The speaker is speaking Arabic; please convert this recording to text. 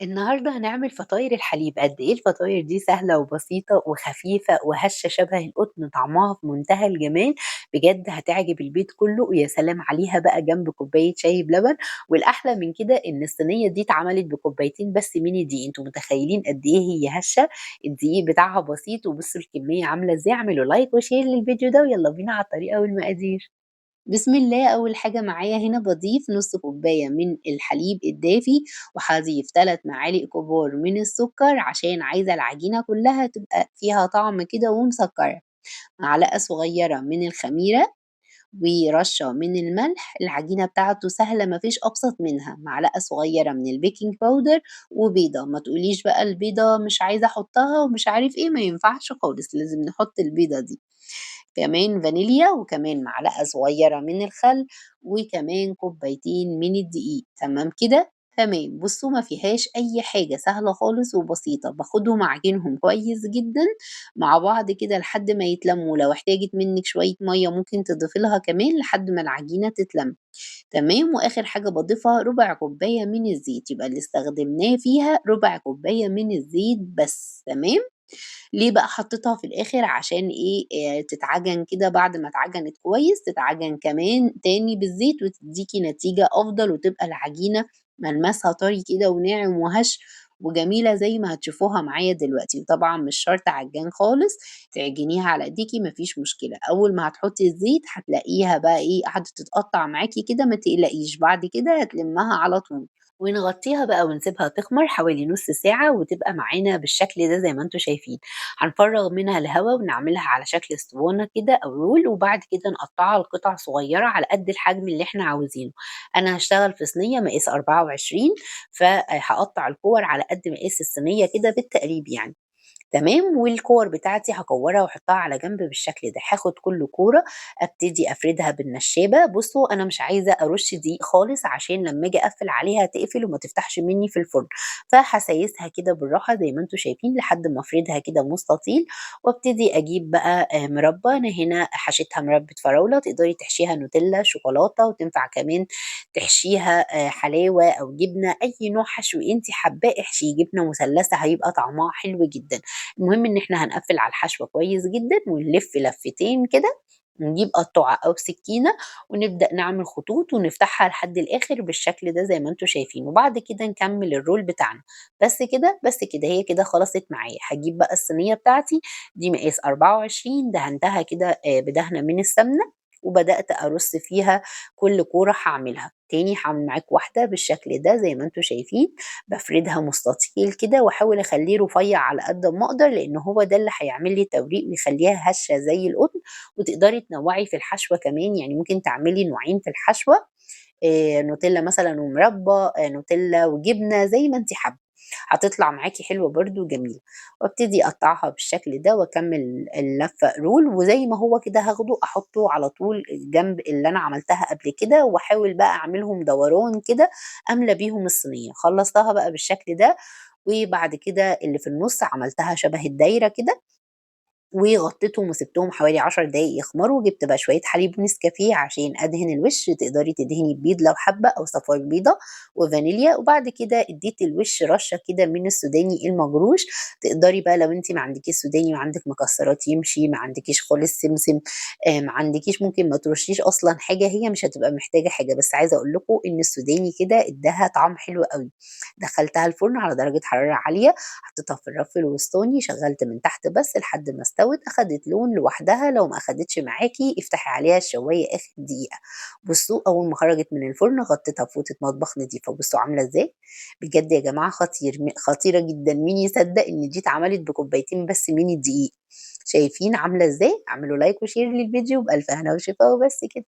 النهارده هنعمل فطاير الحليب، قد إيه الفطاير دي سهلة وبسيطة وخفيفة وهشة شبه القطن، طعمها في منتهى الجمال، بجد هتعجب البيت كله، ويا سلام عليها بقى جنب كوباية شاي بلبن، والأحلى من كده إن الصينية دي اتعملت بكوبايتين بس من الدقيق، أنتم متخيلين قد إيه هي هشة، الدقيق بتاعها بسيط، وبصوا الكمية عاملة إزاي، اعملوا لايك وشير للفيديو ده ويلا بينا على الطريقة والمقادير. بسم الله. أول حاجة معايا هنا باضيف نُص كوباية من الحليب الدافي، وهاضيف 3 معالق كبار من السكر عشان عايزة العجينة كلّها تبقى فيها طعم كده ومسكّرة، معلقة صغيرة من الخميرة، ورشة من الملح، العجينة بتاعته سهلة ما فيش أبسط منها، معلقة صغيرة من الbaking powder وبيضة، ما تقوليش بقى البيضة مش عايزة أحطها ومش عارف إيه، ما ينفعش خالص، لازم نحط البيضة دي. كمان فانيليا، وكمان معلقة صغيرة من الخل، وكمان كوبايتين من الدقيق، تمام كده؟ تمام، بُصّوا ما فيهاش أي حاجة، سهلة خالص وبسيطة، باخدهم أعجنهم كويس جدًا مع بعض كده لحد ما يتلمّوا، لو احتاجت منِّك شوية مَيّة ممكن تضيفي لها كمان لحد ما العجينة تتلم، تمام، وآخر حاجة باضيفها ربع كوباية من الزيت، يبقى اللي استخدمناه فيها ربع كوباية من الزيت بس، تمام؟ ليه بقى حطيتها في الآخر عشان إيه، تتعجن كده بعد ما اتعجنت كويس، تتعجن كمان تاني بالزيت وتدّيكِ نتيجة أفضل وتبقى العجينة ملمسها طري كده وناعم وهش وجميلة زي ما هتشوفوها معايا دلوقتي، وطبعًا مش شرط عجان خالص، تعجنيها على إيديكِ ما فيش مشكلة، أول ما هتحطي الزيت هتلاقيها بقى إيه، قعدت تتقطّع معاكِ كده ما تقلقيش، بعد كده هتلمّها على طول. ونغطيها بقى ونسيبها تخمر حوالي نُص ساعة وتبقى معانا بالشكل ده زي ما أنتم شايفين، هنفرّغ منها الهوا ونعملها على شكل اسطوانة كده أو رول، وبعد كده نقطّعها لقطع صغيّرة على قد الحجم اللي إحنا عاوزينه، أنا هاشتغل في صينية مقاس 24 هاقطّع الكِوَر على قد مقاس الصينية كده بالتقريب يعني. تمام، والكور بتاعتي هاكوّرها واحطها على جنب بالشكل ده، هاخد كل كورة أبتدي أفردها بالنشابة، بُصّوا أنا مش عايزة أرُش دقيق خالص عشان لمّا آجي أقفّل عليها تقفل وما تفتحش منّي في الفرن، فهاسيّسها كده بالراحة زي ما أنتم شايفين لحد ما أفردها كده مستطيل، وابتدي أجيب بقى مربى، أنا هنا حشيتها مربى فراولة، تقدري تحشيها نوتيلا، شوكولاتة، وتنفع كمان تحشيها حلاوة أو جبنة، أي نوع حشو أنتِ حاباه احشيه، جبنة مثلثة هيبقى طعمها حلو جدًا. المهم إن إحنا هنقفّل على الحشوة كويس جدًا ونلِف لفتين كده، ونجيب قطّاعة أو سكينة ونبدأ نعمل خطوط ونفتحها لحد الآخر بالشكل ده زي ما أنتم شايفين، وبعد كده نكمّل الرول بتاعنا، بس كده، بس كده، هي كده خلصت معايا، هاجيب بقى الصينية بتاعتي دي مقاس 24 دهنتها كده بدهنة من السمنة، وبدأت أرُص فيها كل كورة هاعملها، تاني هاعمل معاكم واحدة بالشكل ده زي ما أنتم شايفين. بافردها مستطيل كده واحاول أخلّيه رفيّع على قد أما أقدر، لإن هو ده اللي هيعمل لي توريق ويخلّيها هشة زي القطن، وتقدري تنوّعي في الحشوة كمان، يعني ممكن تعملي نوعين في الحشوة، نوتيلا مثلًا ومربى، نوتيلا وجبنة زي ما أنتِ حابة، هتطلع معاكِ حلوة برضه وجميلة، وابتدي أقطّعها بالشكل ده واكمّل اللفة رول، وزي ما هو كده هاخده أحطه على طول جنب اللي أنا عملتها قبل كده، واحاول بقى أعملهم دوران كده أملى بيهم الصينية، خلّصتها بقى بالشكل ده، وبعد كده اللي في النُص عملتها شبه الدايرة كده وغطيتهم وسِبتهم حوالي 10 دقايق يخمروا، جِبت بقى شوية حليب نسكافيه عشان أدهن الوش، تقدري تدهني ببيض لو حابة أو صفار بيضة وفانيليا، وبعد كده ادّيت الوش رشّة كده من السوداني المجروش، تقدري بقى لو أنتِ ما عندكيش سوداني وعندِك مكسرات يمشي، ما عندكيش خالص سمسم، ما عندكيش ممكن ما ترشّيش أصلًا حاجة، هي مش هتبقى محتاجة حاجة، بس عايزة أقول لكم إن السوداني كده ادّاها طعم حلو أوي. دخّلتها الفرن على درجة حرارة عالية، حطيتها في الرف الوسطاني، شغّلت من تحت بس لحد ما استوت، أخدت لون لوحدها، لو ما أخدتش معاكِ افتحي عليها الشواية آخر دقيقة. بُصّوا أول ما خرجت من الفرن غطيتها بفوطة مطبخ نضيفة، بُصّوا عاملة إزاي؟ بجد يا جماعة خطيرة جدًا، مين يصدّق إن دي اتعملت بكوبايتين بس من الدقيق؟ شايفين عاملة إزاي؟ اعملوا لايك وشير للفيديو بألف هنا وشفا وبس كده.